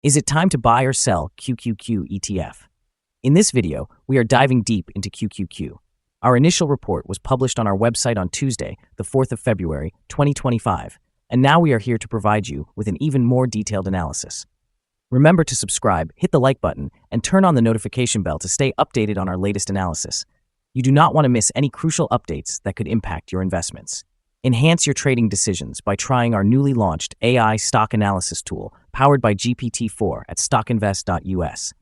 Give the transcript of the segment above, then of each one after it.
Is it time to buy or sell QQQ ETF? In this video, we are diving deep into QQQ. Our initial report was published on our website on Tuesday, the 4th of February, 2025, and now we are here to provide you with an even more detailed analysis. Remember to subscribe, hit the like button, and turn on the notification bell to stay updated on our latest analysis. You do not want to miss any crucial updates that could impact your investments. Enhance your trading decisions by trying our newly launched AI stock analysis tool powered by GPT-4 at StockInvest.us.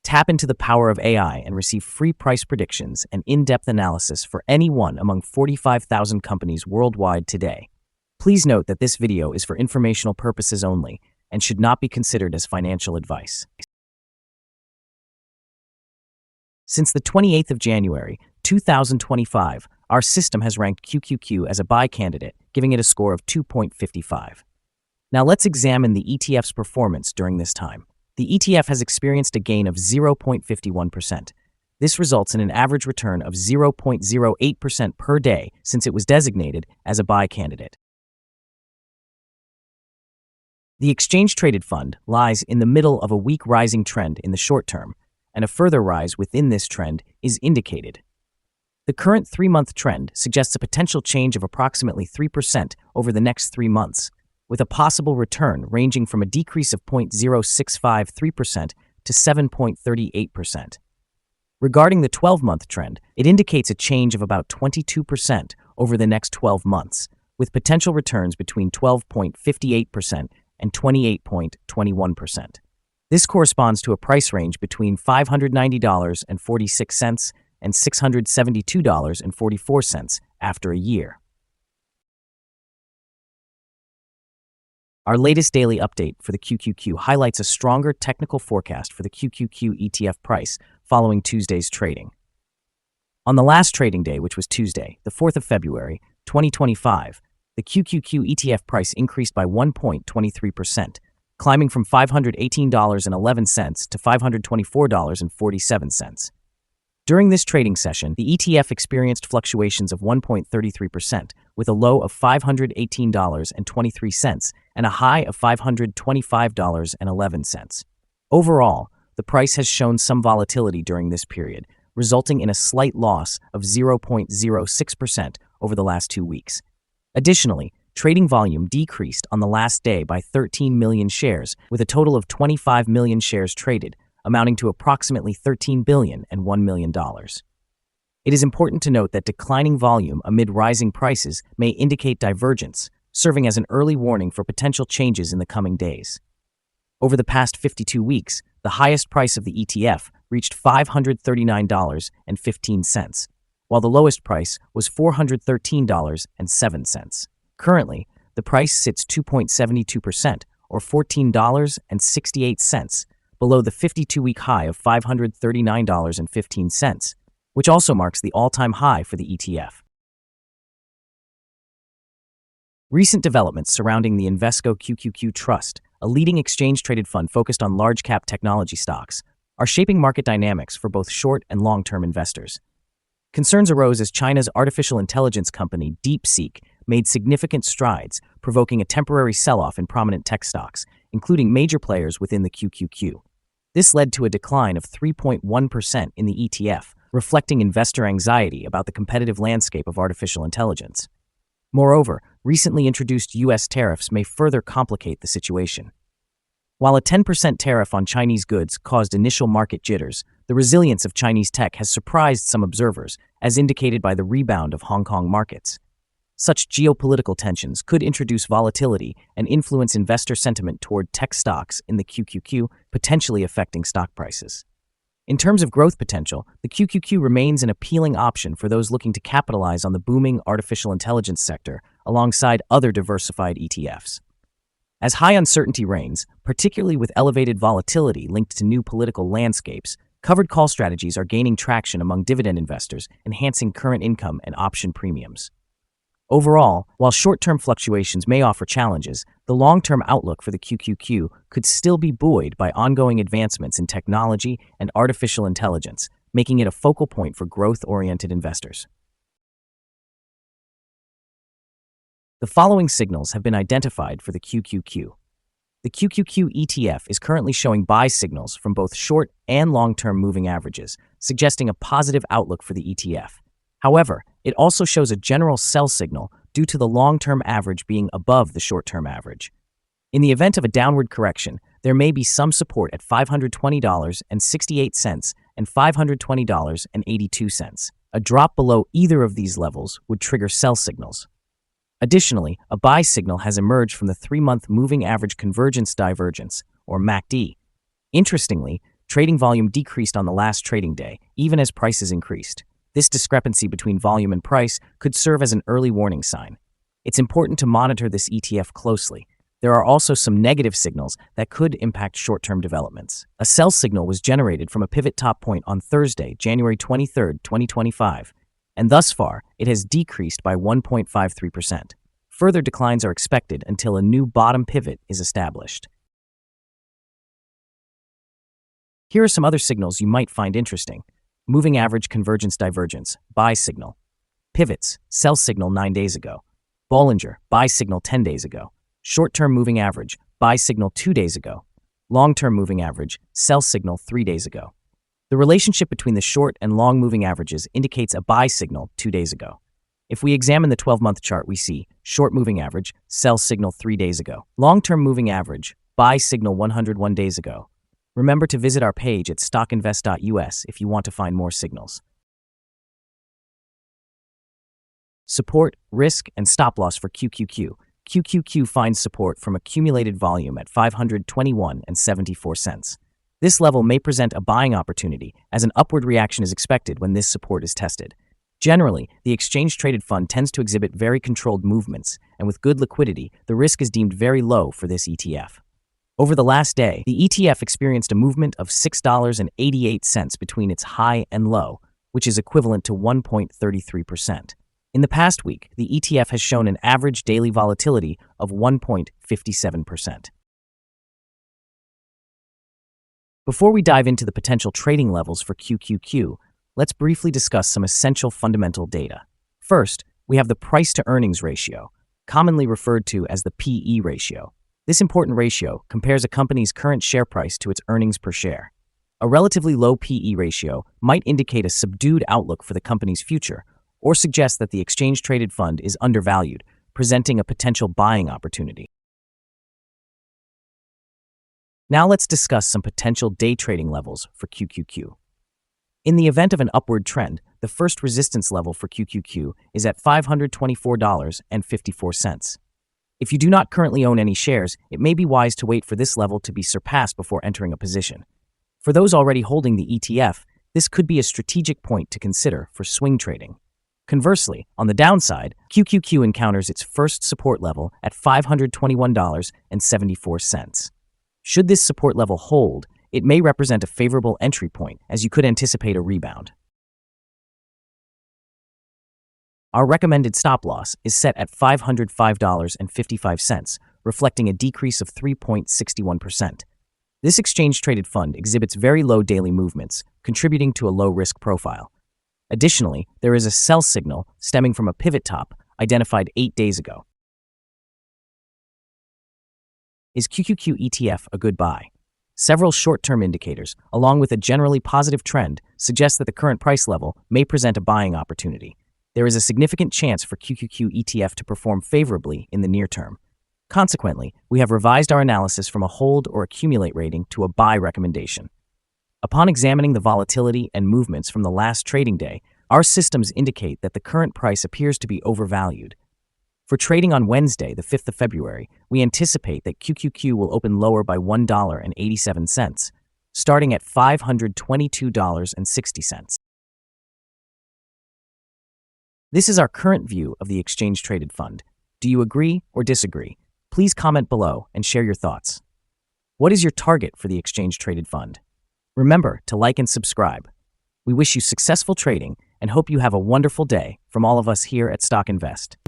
Tap into the power of AI and receive free price predictions and in-depth analysis for any one among 45,000 companies worldwide today. Please note that this video is for informational purposes only and should not be considered as financial advice. Since the 28th of January, 2025, our system has ranked QQQ as a buy candidate, giving it a score of 2.55. Now let's examine the ETF's performance during this time. The ETF has experienced a gain of 0.51%. This results in an average return of 0.08% per day since it was designated as a buy candidate. The exchange-traded fund lies in the middle of a weak rising trend in the short term, and a further rise within this trend is indicated. The current 3-month trend suggests a potential change of approximately 3% over the next 3 months, with a possible return ranging from a decrease of 0.0653% to 7.38%. Regarding the 12-month trend, it indicates a change of about 22% over the next 12 months, with potential returns between 12.58% and 28.21%. This corresponds to a price range between $590.46 and $672.44 after a year. Our latest daily update for the QQQ highlights a stronger technical forecast for the QQQ ETF price following Tuesday's trading. On the last trading day, which was Tuesday, the 4th of February, 2025, the QQQ ETF price increased by 1.23%, climbing from $518.11 to $524.47. During this trading session, the ETF experienced fluctuations of 1.33%, with a low of $518.23 and a high of $525.11. Overall, the price has shown some volatility during this period, resulting in a slight loss of 0.06% over the last 2 weeks. Additionally, trading volume decreased on the last day by 13 million shares, with a total of 25 million shares traded, amounting to approximately $13 billion and $1 million. It is important to note that declining volume amid rising prices may indicate divergence, serving as an early warning for potential changes in the coming days. Over the past 52 weeks, the highest price of the ETF reached $539.15, while the lowest price was $413.07. Currently, the price sits 2.72%, or $14.68, below the 52-week high of $539.15, which also marks the all-time high for the ETF. Recent developments surrounding the Invesco QQQ Trust, a leading exchange-traded fund focused on large-cap technology stocks, are shaping market dynamics for both short and long-term investors. Concerns arose as China's artificial intelligence company DeepSeek made significant strides, provoking a temporary sell-off in prominent tech stocks, including major players within the QQQ. This led to a decline of 3.1% in the ETF, reflecting investor anxiety about the competitive landscape of artificial intelligence. Moreover, recently introduced U.S. tariffs may further complicate the situation. While a 10% tariff on Chinese goods caused initial market jitters, the resilience of Chinese tech has surprised some observers, as indicated by the rebound of Hong Kong markets. Such geopolitical tensions could introduce volatility and influence investor sentiment toward tech stocks in the QQQ, potentially affecting stock prices. In terms of growth potential, the QQQ remains an appealing option for those looking to capitalize on the booming artificial intelligence sector alongside other diversified ETFs. As high uncertainty reigns, particularly with elevated volatility linked to new political landscapes, covered call strategies are gaining traction among dividend investors, enhancing current income and option premiums. Overall, while short-term fluctuations may offer challenges, the long-term outlook for the QQQ could still be buoyed by ongoing advancements in technology and artificial intelligence, making it a focal point for growth-oriented investors. The following signals have been identified for the QQQ. The The QQQ ETF is currently showing buy signals from both short and long-term moving averages, suggesting a positive outlook for the ETF. However, it also shows a general sell signal due to the long-term average being above the short-term average. In the event of a downward correction, there may be some support at $520.68 and $520.82. A drop below either of these levels would trigger sell signals. Additionally, a buy signal has emerged from the 3-month Moving Average Convergence Divergence, or MACD. Interestingly, trading volume decreased on the last trading day, even as prices increased. This discrepancy between volume and price could serve as an early warning sign. It's important to monitor this ETF closely. There are also some negative signals that could impact short-term developments. A sell signal was generated from a pivot top point on Thursday, January 23, 2025, and thus far, it has decreased by 1.53%. Further declines are expected until a new bottom pivot is established. Here are some other signals you might find interesting. Moving Average Convergence Divergence, buy signal. Pivots, sell signal 9 days ago. Bollinger, buy signal 10 days ago. Short-term moving average, buy signal 2 days ago. Long-term moving average, sell signal 3 days ago. The relationship between the short and long moving averages indicates a buy signal 2 days ago. If we examine the 12-month chart, we see short moving average, sell signal 3 days ago. Long-term moving average, buy signal 101 days ago. Remember to visit our page at StockInvest.us if you want to find more signals. Support, risk, and stop loss for QQQ. QQQ finds support from accumulated volume at $521.74. This level may present a buying opportunity, as an upward reaction is expected when this support is tested. Generally, the exchange-traded fund tends to exhibit very controlled movements, and with good liquidity, the risk is deemed very low for this ETF. Over the last day, the ETF experienced a movement of $6.88 between its high and low, which is equivalent to 1.33%. In the past week, the ETF has shown an average daily volatility of 1.57%. Before we dive into the potential trading levels for QQQ, let's briefly discuss some essential fundamental data. First, we have the price-to-earnings ratio, commonly referred to as the PE ratio. This important ratio compares a company's current share price to its earnings per share. A relatively low PE ratio might indicate a subdued outlook for the company's future, or suggest that the exchange-traded fund is undervalued, presenting a potential buying opportunity. Now let's discuss some potential day trading levels for QQQ. In the event of an upward trend, the first resistance level for QQQ is at $524.54. If you do not currently own any shares, it may be wise to wait for this level to be surpassed before entering a position. For those already holding the ETF, this could be a strategic point to consider for swing trading. Conversely, on the downside, QQQ encounters its first support level at $521.74. Should this support level hold, it may represent a favorable entry point, as you could anticipate a rebound. Our recommended stop loss is set at $505.55, reflecting a decrease of 3.61%. This exchange-traded fund exhibits very low daily movements, contributing to a low-risk profile. Additionally, there is a sell signal stemming from a pivot top identified 8 days ago. Is QQQ ETF a good buy? Several short-term indicators, along with a generally positive trend, suggest that the current price level may present a buying opportunity. There is a significant chance for QQQ ETF to perform favorably in the near term. Consequently, we have revised our analysis from a hold or accumulate rating to a buy recommendation. Upon examining the volatility and movements from the last trading day, our systems indicate that the current price appears to be overvalued. For trading on Wednesday, the 5th of February, we anticipate that QQQ will open lower by $1.87, starting at $522.60. This is our current view of the exchange-traded fund. Do you agree or disagree? Please comment below and share your thoughts. What is your target for the exchange-traded fund? Remember to like and subscribe. We wish you successful trading and hope you have a wonderful day from all of us here at Stock Invest.